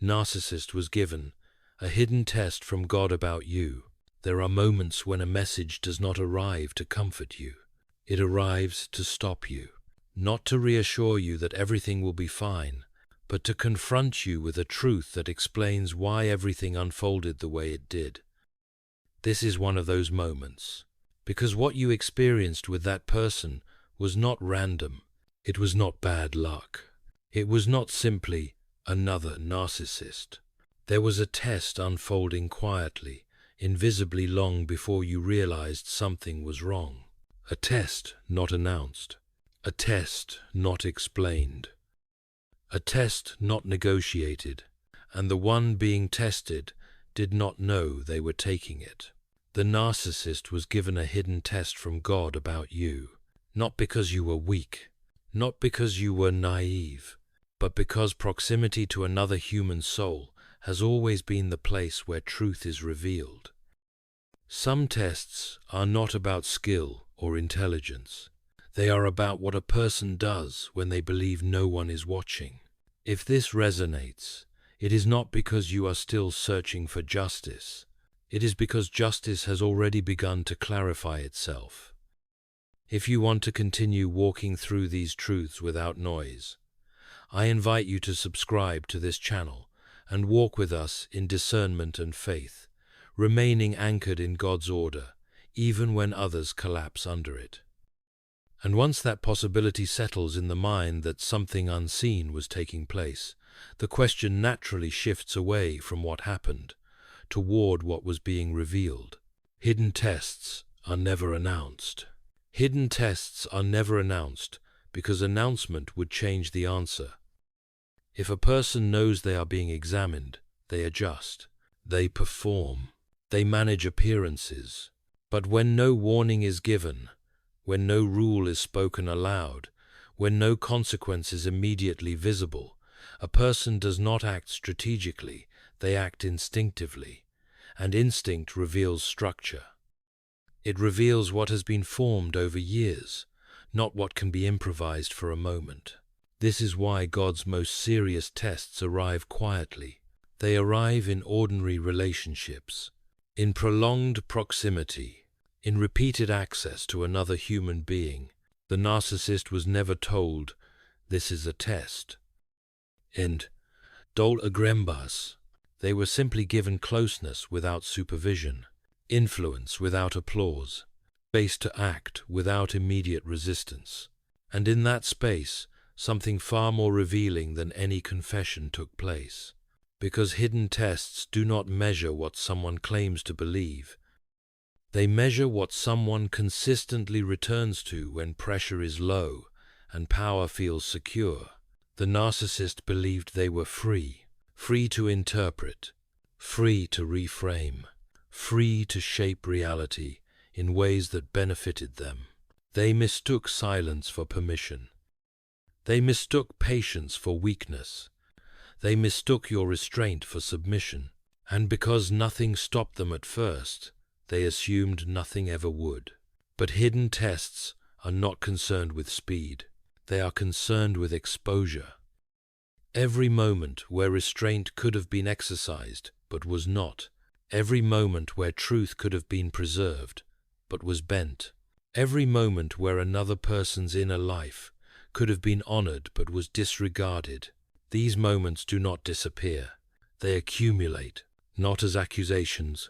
Narcissist was given a hidden test from God about you. There are moments when a message does not arrive to comfort you. It arrives to stop you, not to reassure you that everything will be fine, but to confront you with a truth that explains why everything unfolded the way it did. This is one of those moments, because what you experienced with that person was not random. It was not bad luck. It was not simply another narcissist. There was a test unfolding quietly, invisibly long before you realized something was wrong. A test not announced. A test not explained. A test not negotiated, and the one being tested did not know they were taking it. The narcissist was given a hidden test from God about you, not because you were weak, not because you were naive, but because proximity to another human soul has always been the place where truth is revealed. Some tests are not about skill or intelligence. They are about what a person does when they believe no one is watching. If this resonates, it is not because you are still searching for justice. It is because justice has already begun to clarify itself. If you want to continue walking through these truths without noise, I invite you to subscribe to this channel and walk with us in discernment and faith, remaining anchored in God's order, even when others collapse under it. And once that possibility settles in the mind that something unseen was taking place, the question naturally shifts away from what happened toward what was being revealed. Hidden tests are never announced. Hidden tests are never announced because announcement would change the answer. If a person knows they are being examined, they adjust, they perform, they manage appearances. But when no warning is given, when no rule is spoken aloud, when no consequence is immediately visible, a person does not act strategically, they act instinctively, and instinct reveals structure. It reveals what has been formed over years, not what can be improvised for a moment. This is why God's most serious tests arrive quietly. They arrive in ordinary relationships, in prolonged proximity, in repeated access to another human being. The narcissist was never told, "This is a test." And dol agrembas, they were simply given closeness without supervision, influence without applause, space to act without immediate resistance. And in that space, something far more revealing than any confession took place. Because hidden tests do not measure what someone claims to believe. They measure what someone consistently returns to when pressure is low and power feels secure. The narcissist believed they were free, free to interpret, free to reframe, free to shape reality in ways that benefited them. They mistook silence for permission. They mistook patience for weakness. They mistook your restraint for submission. And because nothing stopped them at first, they assumed nothing ever would. But hidden tests are not concerned with speed. They are concerned with exposure. Every moment where restraint could have been exercised, but was not. Every moment where truth could have been preserved, but was bent. Every moment where another person's inner life could have been honored, but was disregarded. These moments do not disappear. They accumulate, not as accusations,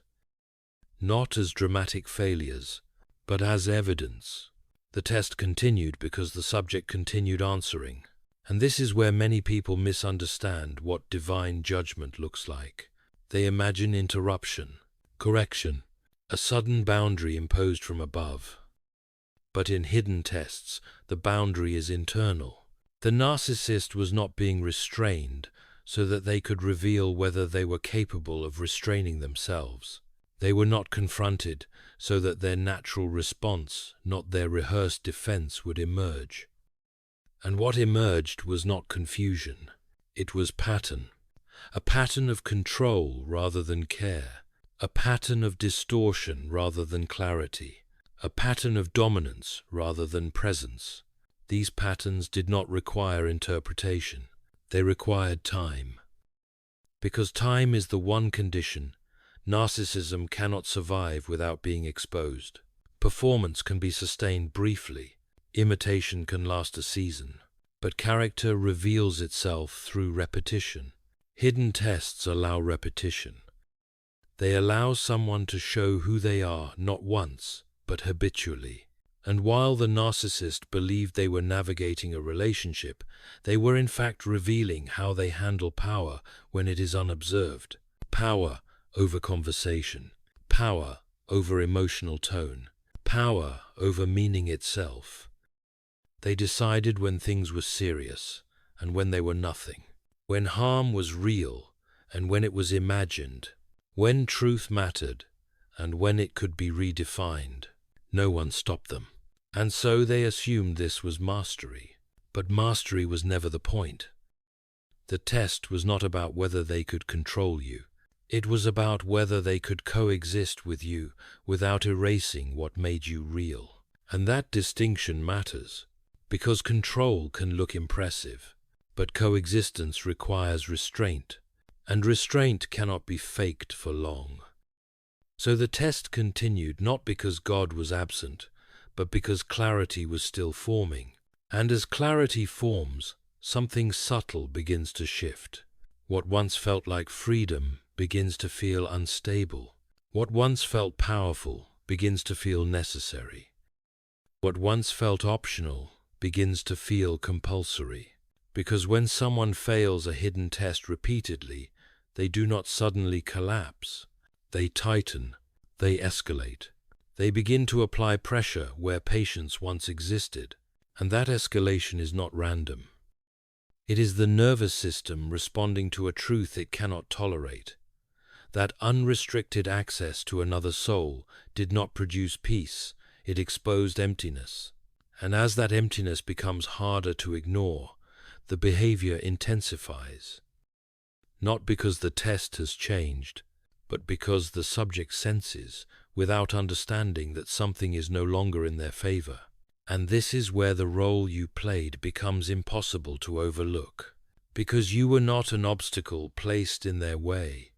not as dramatic failures, but as evidence. The test continued because the subject continued answering. And this is where many people misunderstand what divine judgment looks like. They imagine interruption, correction, a sudden boundary imposed from above. But in hidden tests, the boundary is internal. The narcissist was not being restrained so that they could reveal whether they were capable of restraining themselves. They were not confronted so that their natural response, not their rehearsed defense, would emerge. And what emerged was not confusion. It was pattern. A pattern of control rather than care. A pattern of distortion rather than clarity. A pattern of dominance rather than presence. These patterns did not require interpretation. They required time. Because time is the one condition, narcissism cannot survive without being exposed. Performance can be sustained briefly, imitation can last a season, but character reveals itself through repetition. Hidden tests allow repetition. They allow someone to show who they are not once, but habitually. And while the narcissist believed they were navigating a relationship, they were in fact revealing how they handle power when it is unobserved. Power over conversation, power over emotional tone, power over meaning itself. They decided when things were serious and when they were nothing, when harm was real and when it was imagined, when truth mattered and when it could be redefined. No one stopped them. And so they assumed this was mastery. But mastery was never the point. The test was not about whether they could control you. It was about whether they could coexist with you without erasing what made you real. And that distinction matters, because control can look impressive, but coexistence requires restraint, and restraint cannot be faked for long. So the test continued not because God was absent, but because clarity was still forming. And as clarity forms, something subtle begins to shift. What once felt like freedom begins to feel unstable. What once felt powerful begins to feel necessary. What once felt optional begins to feel compulsory. Because when someone fails a hidden test repeatedly, they do not suddenly collapse. They tighten, they escalate. They begin to apply pressure where patience once existed, and that escalation is not random. It is the nervous system responding to a truth it cannot tolerate. That unrestricted access to another soul did not produce peace, it exposed emptiness. And as that emptiness becomes harder to ignore, the behavior intensifies. Not because the test has changed, but because the subject senses, without understanding, that something is no longer in their favor. And this is where the role you played becomes impossible to overlook. Because you were not an obstacle placed in their way.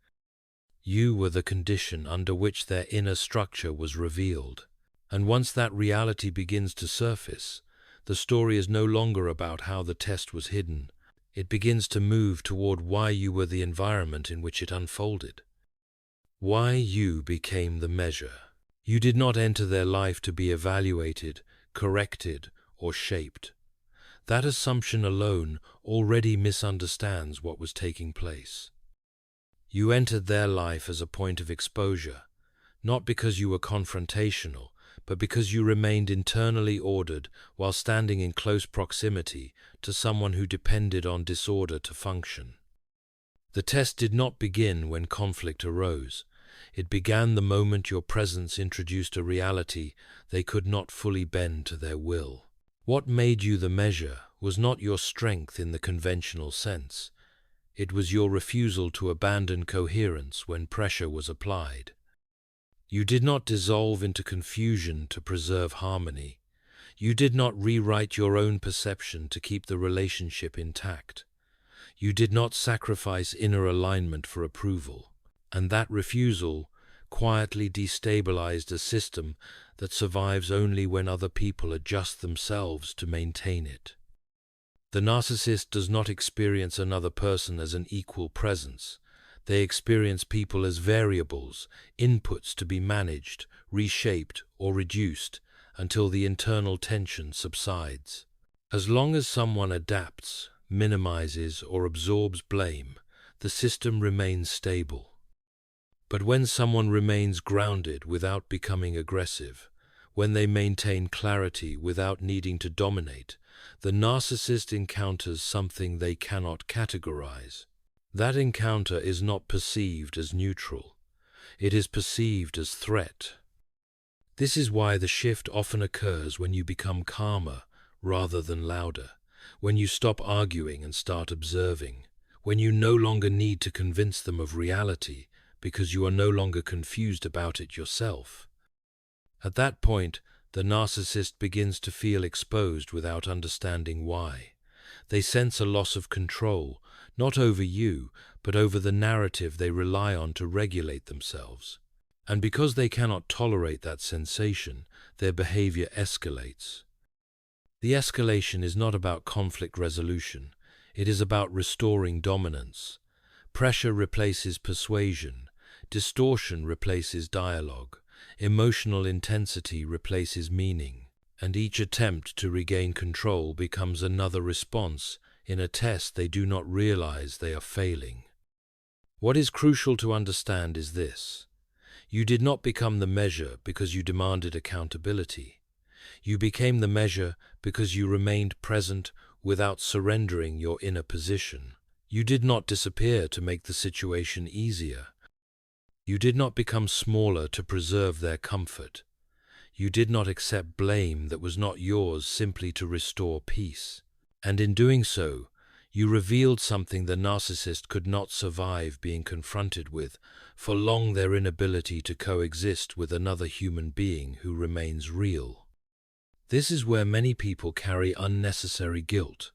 You were the condition under which their inner structure was revealed. And once that reality begins to surface, the story is no longer about how the test was hidden. It begins to move toward why you were the environment in which it unfolded. Why you became the measure. You did not enter their life to be evaluated, corrected, or shaped. That assumption alone already misunderstands what was taking place. You entered their life as a point of exposure, not because you were confrontational, but because you remained internally ordered while standing in close proximity to someone who depended on disorder to function. The test did not begin when conflict arose. It began the moment your presence introduced a reality they could not fully bend to their will. What made you the measure was not your strength in the conventional sense. It was your refusal to abandon coherence when pressure was applied. You did not dissolve into confusion to preserve harmony. You did not rewrite your own perception to keep the relationship intact. You did not sacrifice inner alignment for approval. And that refusal quietly destabilized a system that survives only when other people adjust themselves to maintain it. The narcissist does not experience another person as an equal presence. They experience people as variables, inputs to be managed, reshaped, or reduced until the internal tension subsides. As long as someone adapts, minimizes, or absorbs blame, the system remains stable. But when someone remains grounded without becoming aggressive, when they maintain clarity without needing to dominate, the narcissist encounters something they cannot categorize. That encounter is not perceived as neutral. It is perceived as threat. This is why the shift often occurs when you become calmer rather than louder, when you stop arguing and start observing, when you no longer need to convince them of reality because you are no longer confused about it yourself. At that point, the narcissist begins to feel exposed without understanding why. They sense a loss of control, not over you, but over the narrative they rely on to regulate themselves. And because they cannot tolerate that sensation, their behavior escalates. The escalation is not about conflict resolution, it is about restoring dominance. Pressure replaces persuasion, distortion replaces dialogue, emotional intensity replaces meaning, and each attempt to regain control becomes another response in a test they do not realize they are failing. What is crucial to understand is this: you did not become the measure because you demanded accountability. You became the measure because you remained present without surrendering your inner position. You did not disappear to make the situation easier. You did not become smaller to preserve their comfort. You did not accept blame that was not yours simply to restore peace. And in doing so, you revealed something the narcissist could not survive being confronted with for long: their inability to coexist with another human being who remains real. This is where many people carry unnecessary guilt.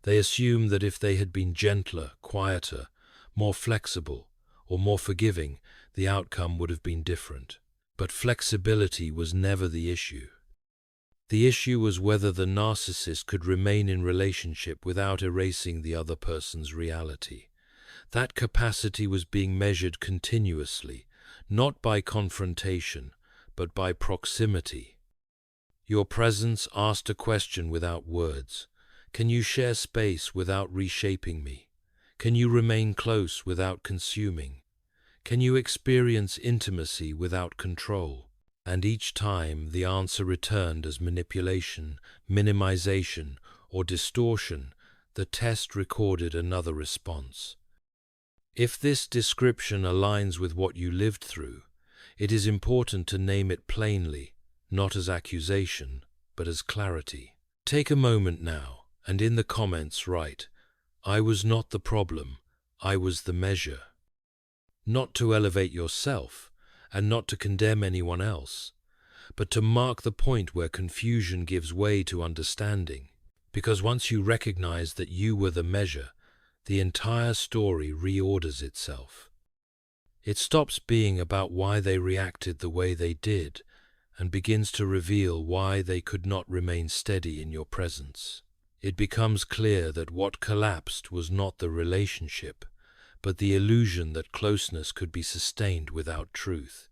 They assume that if they had been gentler, quieter, more flexible, or more forgiving, the outcome would have been different. But flexibility was never the issue. The issue was whether the narcissist could remain in relationship without erasing the other person's reality. That capacity was being measured continuously, not by confrontation, but by proximity. Your presence asked a question without words. Can you share space without reshaping me? Can you remain close without consuming? Can you experience intimacy without control? And each time the answer returned as manipulation, minimization, or distortion, the test recorded another response. If this description aligns with what you lived through, it is important to name it plainly, not as accusation, but as clarity. Take a moment now, and in the comments write, "I was not the problem, I was the measure." Not to elevate yourself, and not to condemn anyone else, but to mark the point where confusion gives way to understanding. Because once you recognize that you were the measure, the entire story reorders itself. It stops being about why they reacted the way they did, and begins to reveal why they could not remain steady in your presence. It becomes clear that what collapsed was not the relationship, but the illusion that closeness could be sustained without truth.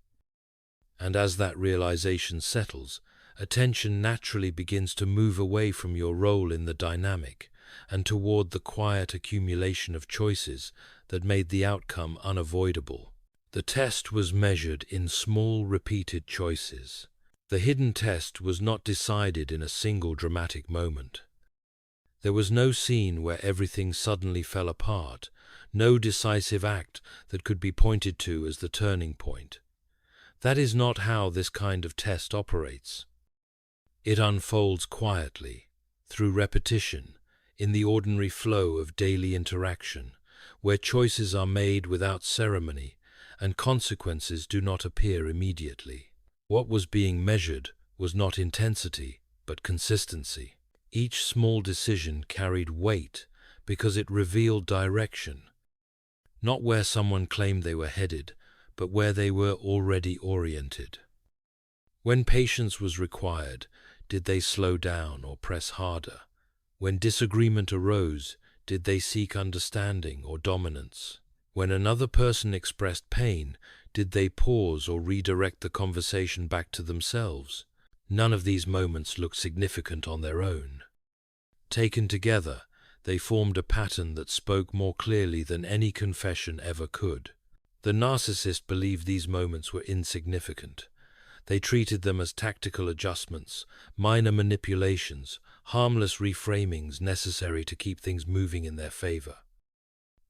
And as that realization settles, attention naturally begins to move away from your role in the dynamic and toward the quiet accumulation of choices that made the outcome unavoidable. The test was measured in small, repeated choices. The hidden test was not decided in a single dramatic moment. There was no scene where everything suddenly fell apart, no decisive act that could be pointed to as the turning point. That is not how this kind of test operates. It unfolds quietly, through repetition, in the ordinary flow of daily interaction, where choices are made without ceremony and consequences do not appear immediately. What was being measured was not intensity, but consistency. Each small decision carried weight because it revealed direction, not where someone claimed they were headed, but where they were already oriented. When patience was required, did they slow down or press harder? When disagreement arose, did they seek understanding or dominance? When another person expressed pain, did they pause or redirect the conversation back to themselves? None of these moments looked significant on their own. Taken together, they formed a pattern that spoke more clearly than any confession ever could. The narcissist believed these moments were insignificant. They treated them as tactical adjustments, minor manipulations, harmless reframings necessary to keep things moving in their favor.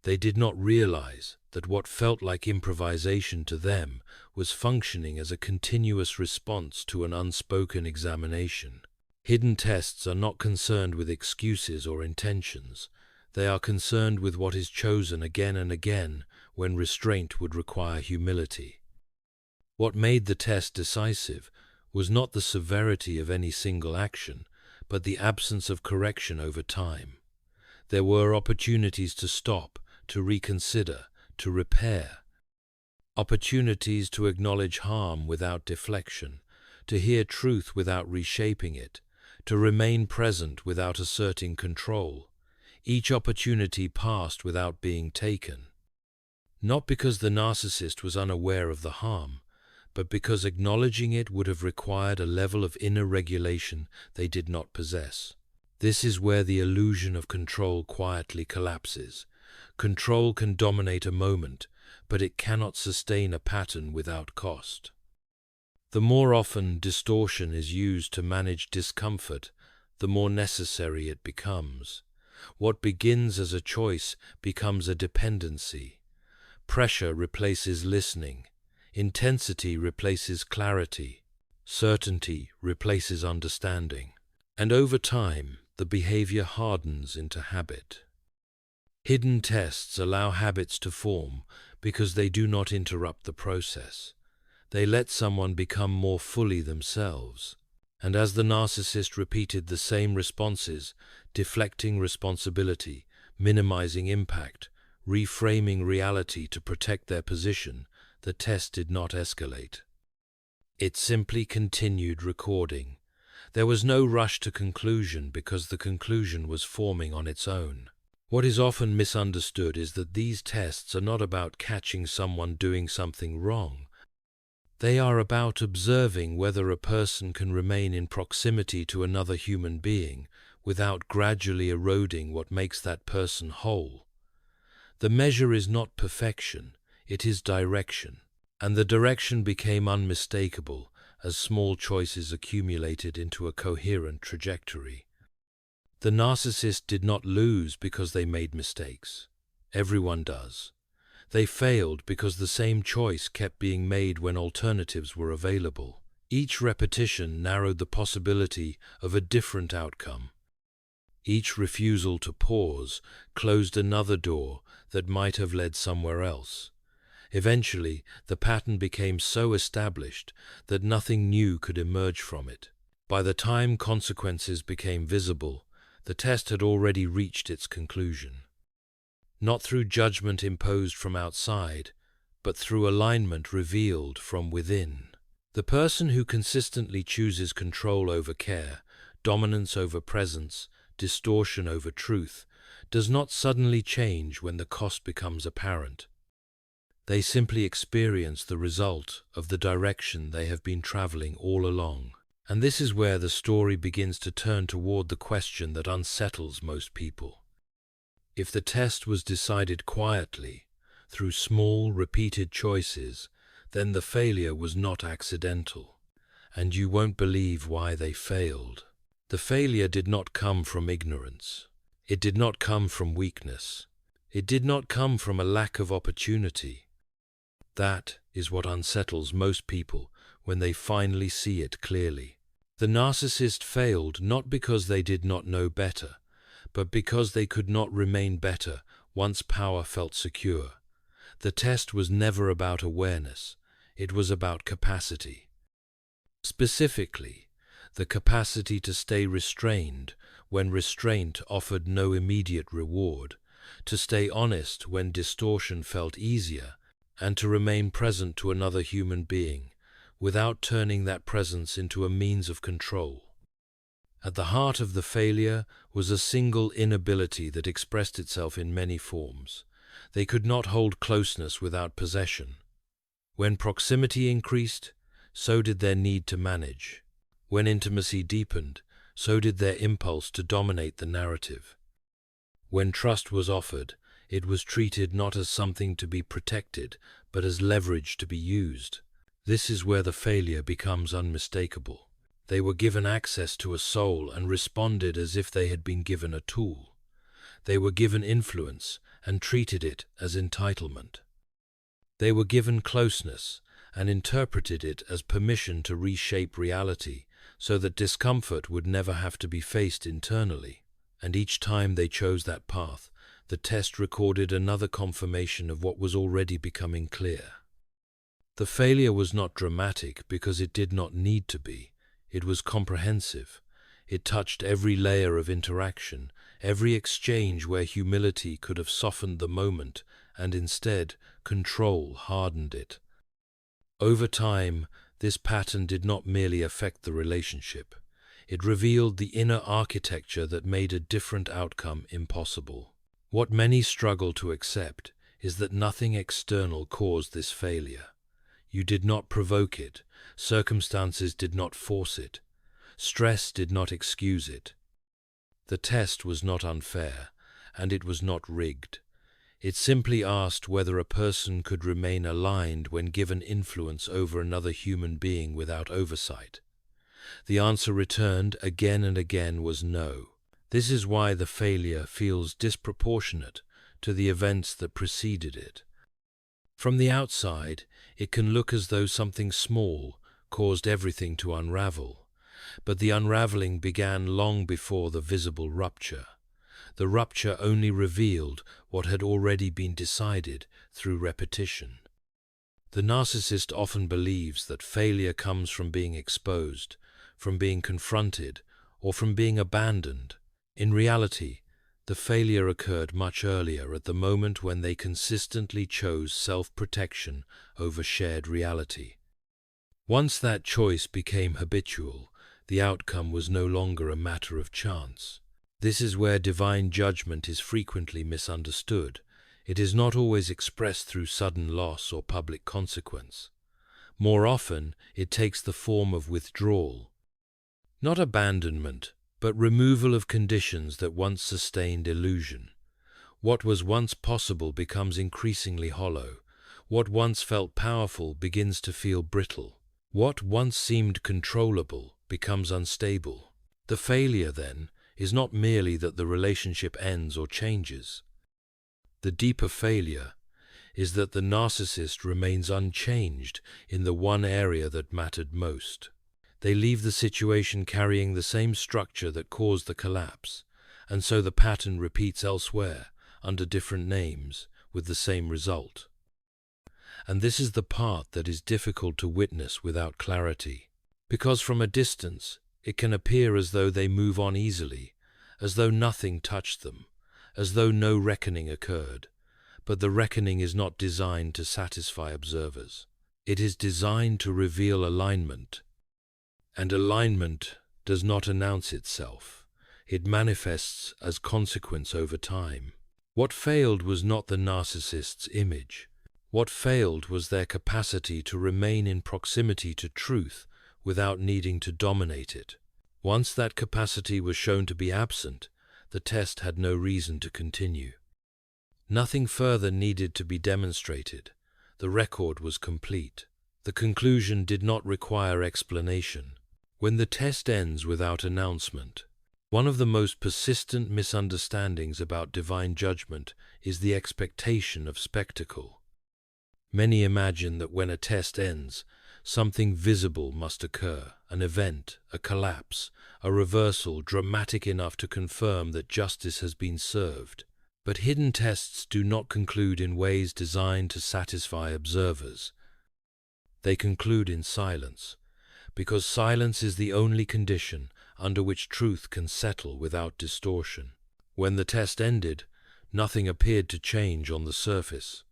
They did not realize that what felt like improvisation to them was functioning as a continuous response to an unspoken examination. Hidden tests are not concerned with excuses or intentions. They are concerned with what is chosen again and again when restraint would require humility. What made the test decisive was not the severity of any single action, but the absence of correction over time. There were opportunities to stop, to reconsider, to repair. Opportunities to acknowledge harm without deflection, to hear truth without reshaping it, to remain present without asserting control. Each opportunity passed without being taken. Not because the narcissist was unaware of the harm, but because acknowledging it would have required a level of inner regulation they did not possess. This is where the illusion of control quietly collapses. Control can dominate a moment, but it cannot sustain a pattern without cost. The more often distortion is used to manage discomfort, the more necessary it becomes. What begins as a choice becomes a dependency. Pressure replaces listening. Intensity replaces clarity. Certainty replaces understanding. And over time, the behavior hardens into habit. Hidden tests allow habits to form because they do not interrupt the process. They let someone become more fully themselves. And as the narcissist repeated the same responses, deflecting responsibility, minimizing impact, reframing reality to protect their position, the test did not escalate. It simply continued recording. There was no rush to conclusion because the conclusion was forming on its own. What is often misunderstood is that these tests are not about catching someone doing something wrong. They are about observing whether a person can remain in proximity to another human being without gradually eroding what makes that person whole. The measure is not perfection, it is direction, and the direction became unmistakable as small choices accumulated into a coherent trajectory. The narcissist did not lose because they made mistakes. Everyone does. They failed because the same choice kept being made when alternatives were available. Each repetition narrowed the possibility of a different outcome. Each refusal to pause closed another door that might have led somewhere else. Eventually, the pattern became so established that nothing new could emerge from it. By the time consequences became visible, the test had already reached its conclusion. Not through judgment imposed from outside, but through alignment revealed from within. The person who consistently chooses control over care, dominance over presence, distortion over truth, does not suddenly change when the cost becomes apparent. They simply experience the result of the direction they have been traveling all along. And this is where the story begins to turn toward the question that unsettles most people. If the test was decided quietly, through small, repeated choices, then the failure was not accidental. And you won't believe why they failed. The failure did not come from ignorance. It did not come from weakness. It did not come from a lack of opportunity. That is what unsettles most people when they finally see it clearly. The narcissist failed not because they did not know better, but because they could not remain better once power felt secure. The test was never about awareness, it was about capacity. Specifically, the capacity to stay restrained when restraint offered no immediate reward, to stay honest when distortion felt easier, and to remain present to another human being, without turning that presence into a means of control. At the heart of the failure was a single inability that expressed itself in many forms. They could not hold closeness without possession. When proximity increased, so did their need to manage. When intimacy deepened, so did their impulse to dominate the narrative. When trust was offered, it was treated not as something to be protected, but as leverage to be used. This is where the failure becomes unmistakable. They were given access to a soul and responded as if they had been given a tool. They were given influence and treated it as entitlement. They were given closeness and interpreted it as permission to reshape reality so that discomfort would never have to be faced internally. And each time they chose that path, the test recorded another confirmation of what was already becoming clear. The failure was not dramatic because it did not need to be. It was comprehensive. It touched every layer of interaction, every exchange where humility could have softened the moment, and instead, control hardened it. Over time, this pattern did not merely affect the relationship. It revealed the inner architecture that made a different outcome impossible. What many struggle to accept is that nothing external caused this failure. You did not provoke it, circumstances did not force it, stress did not excuse it. The test was not unfair, and it was not rigged. It simply asked whether a person could remain aligned when given influence over another human being without oversight. The answer returned again and again was no. This is why the failure feels disproportionate to the events that preceded it. From the outside, it can look as though something small caused everything to unravel, but the unraveling began long before the visible rupture. The rupture only revealed what had already been decided through repetition. The narcissist often believes that failure comes from being exposed, from being confronted, or from being abandoned. In reality, the failure occurred much earlier, at the moment when they consistently chose self-protection over shared reality. Once that choice became habitual, the outcome was no longer a matter of chance. This is where divine judgment is frequently misunderstood. It is not always expressed through sudden loss or public consequence. More often, it takes the form of withdrawal. Not abandonment, but removal of conditions that once sustained illusion. What was once possible becomes increasingly hollow. What once felt powerful begins to feel brittle. What once seemed controllable becomes unstable. The failure, then, is not merely that the relationship ends or changes. The deeper failure is that the narcissist remains unchanged in the one area that mattered most. They leave the situation carrying the same structure that caused the collapse, and so the pattern repeats elsewhere, under different names, with the same result. And this is the part that is difficult to witness without clarity, because from a distance it can appear as though they move on easily, as though nothing touched them, as though no reckoning occurred. But the reckoning is not designed to satisfy observers. It is designed to reveal alignment. And alignment does not announce itself. It manifests as consequence over time. What failed was not the narcissist's image. What failed was their capacity to remain in proximity to truth without needing to dominate it. Once that capacity was shown to be absent, the test had no reason to continue. Nothing further needed to be demonstrated. The record was complete. The conclusion did not require explanation. When the test ends without announcement, one of the most persistent misunderstandings about divine judgment is the expectation of spectacle. Many imagine that when a test ends, something visible must occur, an event, a collapse, a reversal dramatic enough to confirm that justice has been served. But hidden tests do not conclude in ways designed to satisfy observers. They conclude in silence, because silence is the only condition under which truth can settle without distortion. When the test ended, nothing appeared to change on the surface.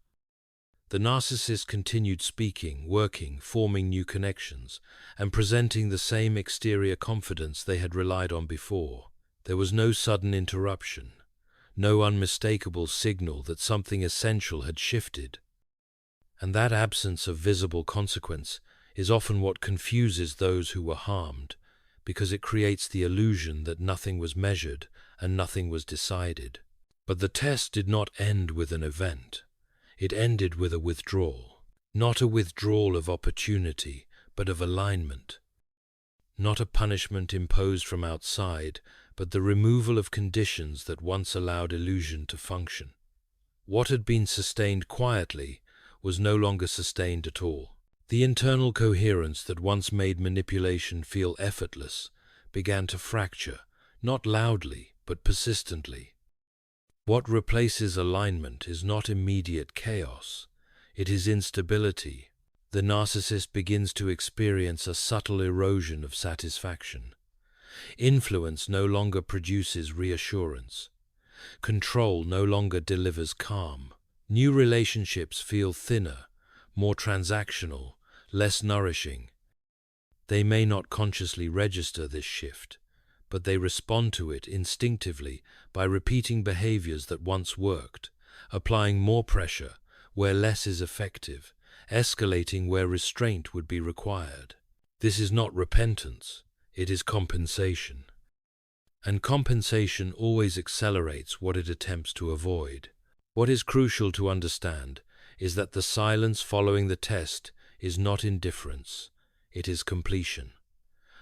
The narcissist continued speaking, working, forming new connections, and presenting the same exterior confidence they had relied on before. There was no sudden interruption, no unmistakable signal that something essential had shifted. And that absence of visible consequence is often what confuses those who were harmed, because it creates the illusion that nothing was measured and nothing was decided. But the test did not end with an event. It ended with a withdrawal. Not a withdrawal of opportunity, but of alignment. Not a punishment imposed from outside, but the removal of conditions that once allowed illusion to function. What had been sustained quietly was no longer sustained at all. The internal coherence that once made manipulation feel effortless began to fracture, not loudly, but persistently. What replaces alignment is not immediate chaos, it is instability. The narcissist begins to experience a subtle erosion of satisfaction. Influence no longer produces reassurance. Control no longer delivers calm. New relationships feel thinner, more transactional, less nourishing. They may not consciously register this shift, but they respond to it instinctively by repeating behaviors that once worked, applying more pressure where less is effective, escalating where restraint would be required. This is not repentance, it is compensation. And compensation always accelerates what it attempts to avoid. What is crucial to understand is that the silence following the test is not indifference, it is completion.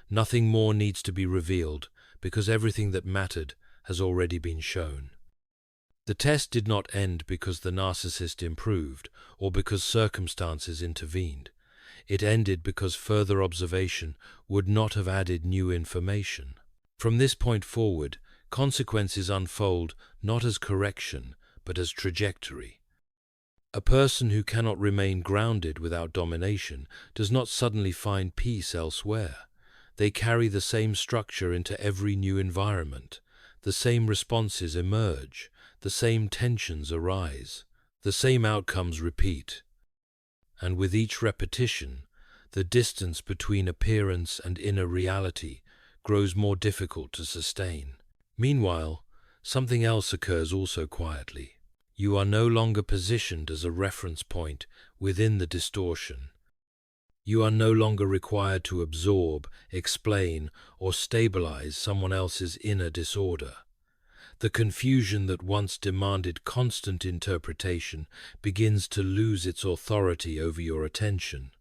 Nothing more needs to be revealed because everything that mattered has already been shown. The test did not end because the narcissist improved or because circumstances intervened. It ended because further observation would not have added new information. From this point forward, consequences unfold not as correction, but as trajectory. A person who cannot remain grounded without domination does not suddenly find peace elsewhere. They carry the same structure into every new environment. The same responses emerge. The same tensions arise. The same outcomes repeat. And with each repetition, the distance between appearance and inner reality grows more difficult to sustain. Meanwhile, something else occurs also quietly. You are no longer positioned as a reference point within the distortion. You are no longer required to absorb, explain, or stabilize someone else's inner disorder. The confusion that once demanded constant interpretation begins to lose its authority over your attention.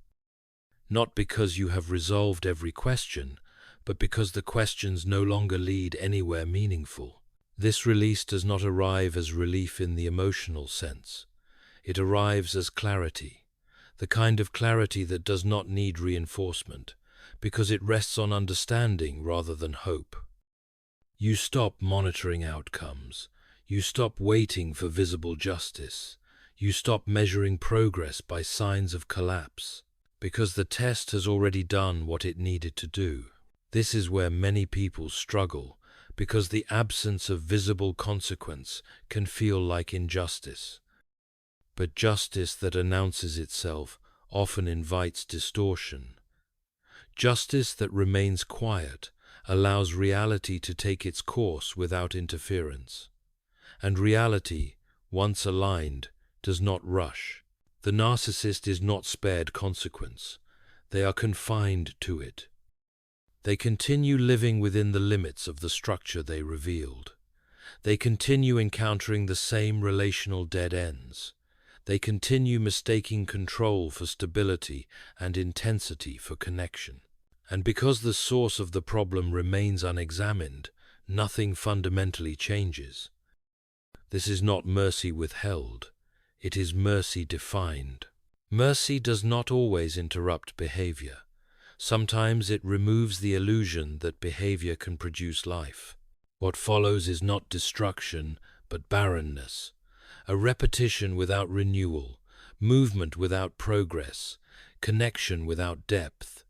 Not because you have resolved every question, but because the questions no longer lead anywhere meaningful. This release does not arrive as relief in the emotional sense. It arrives as clarity, the kind of clarity that does not need reinforcement, because it rests on understanding rather than hope. You stop monitoring outcomes. You stop waiting for visible justice. You stop measuring progress by signs of collapse, because the test has already done what it needed to do. This is where many people struggle, because the absence of visible consequence can feel like injustice. But justice that announces itself often invites distortion. Justice that remains quiet allows reality to take its course without interference. And reality, once aligned, does not rush. The narcissist is not spared consequence. They are confined to it. They continue living within the limits of the structure they revealed. They continue encountering the same relational dead ends. They continue mistaking control for stability and intensity for connection. And because the source of the problem remains unexamined, nothing fundamentally changes. This is not mercy withheld. It is mercy defined. Mercy does not always interrupt behavior. Sometimes it removes the illusion that behavior can produce life. What follows is not destruction, but barrenness, a repetition without renewal, movement without progress, connection without depth.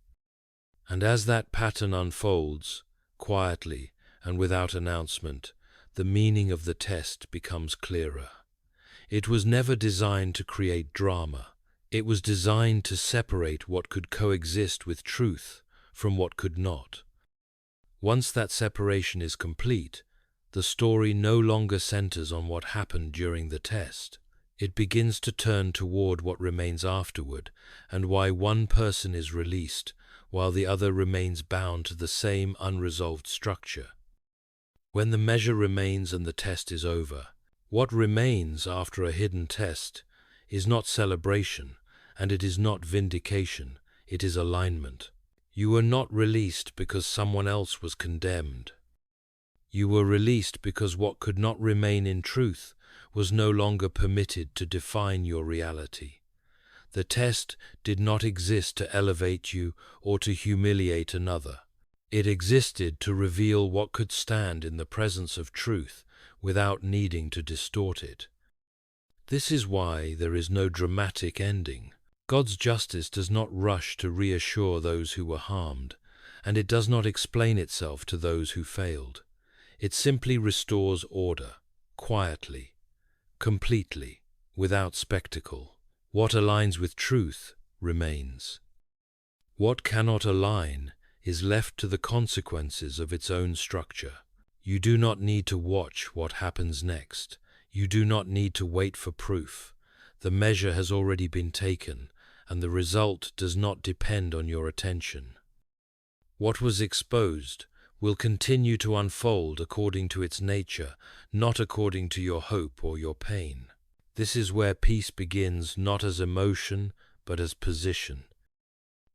And as that pattern unfolds, quietly and without announcement, the meaning of the test becomes clearer. It was never designed to create drama. It was designed to separate what could coexist with truth from what could not. Once that separation is complete, the story no longer centers on what happened during the test. It begins to turn toward what remains afterward and why one person is released while the other remains bound to the same unresolved structure. When the measure remains and the test is over, what remains after a hidden test is not celebration, and it is not vindication, it is alignment. You were not released because someone else was condemned. You were released because what could not remain in truth was no longer permitted to define your reality. The test did not exist to elevate you or to humiliate another. It existed to reveal what could stand in the presence of truth without needing to distort it. This is why there is no dramatic ending. God's justice does not rush to reassure those who were harmed, and it does not explain itself to those who failed. It simply restores order, quietly, completely, without spectacle. What aligns with truth remains. What cannot align is left to the consequences of its own structure. You do not need to watch what happens next. You do not need to wait for proof. The measure has already been taken, and the result does not depend on your attention. What was exposed will continue to unfold according to its nature, not according to your hope or your pain. This is where peace begins, not as emotion, but as position.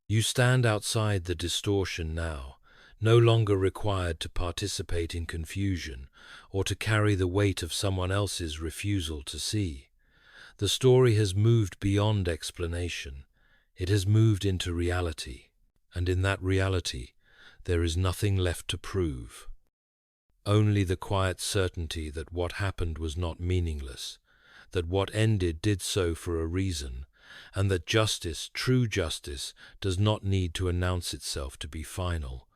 You stand outside the distortion now, no longer required to participate in confusion or to carry the weight of someone else's refusal to see. The story has moved beyond explanation. It has moved into reality, and in that reality, there is nothing left to prove. Only the quiet certainty that what happened was not meaningless, that what ended did so for a reason, and that justice, true justice, does not need to announce itself to be final.